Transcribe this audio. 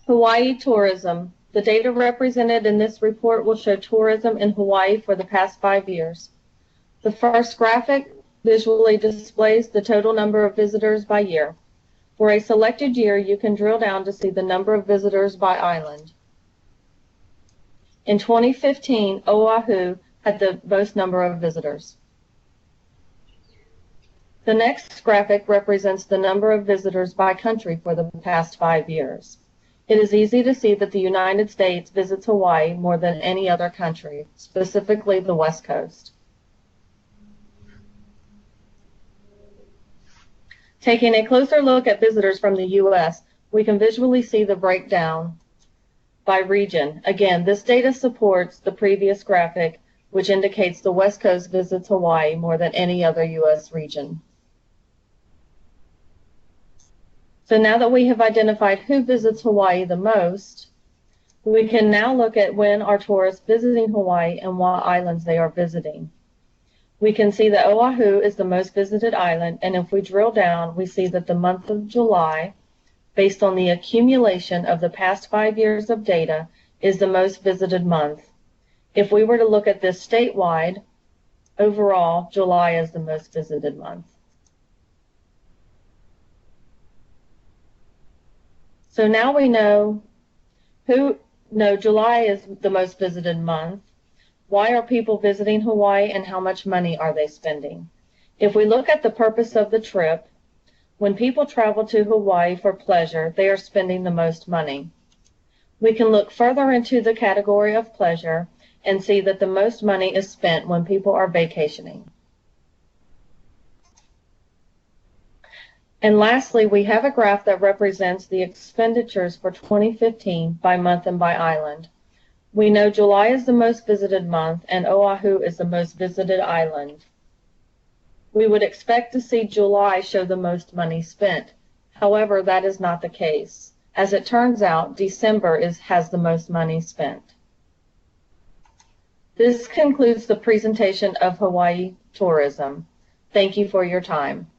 Hawaii tourism. The data represented in this report will show tourism in Hawaii for the past 5 years. The first graphic visually displays the total number of visitors by year. For a selected year, you can drill down to see the number of visitors by island. In 2015, Oahu had the most number of visitors. The next graphic represents the number of visitors by country for the past 5 years. It is easy to see that the United States visits Hawaii more than any other country, specifically the West Coast. Taking a closer look at visitors from the U.S., we can visually see the breakdown by region. Again, this data supports the previous graphic, which indicates the West Coast visits Hawaii more than any other U.S. region. So now that we have identified who visits Hawaii the most, we can now look at when are tourists visiting Hawaii and what islands they are visiting. We can see that Oahu is the most visited island, and if we drill down, we see that the month of July, based on the accumulation of the past 5 years of data, is the most visited month. If we were to look at this statewide, overall, July is the most visited month. So now we know July is the most visited month. Why are people visiting Hawaii and how much money are they spending? If we look at the purpose of the trip, when people travel to Hawaii for pleasure, they are spending the most money. We can look further into the category of pleasure and see that the most money is spent when people are vacationing. And lastly, we have a graph that represents the expenditures for 2015 by month and by island. We know July is the most visited month and Oahu is the most visited island. We would expect to see July show the most money spent. However, that is not the case. As it turns out, December has the most money spent. This concludes the presentation of Hawaii tourism. Thank you for your time.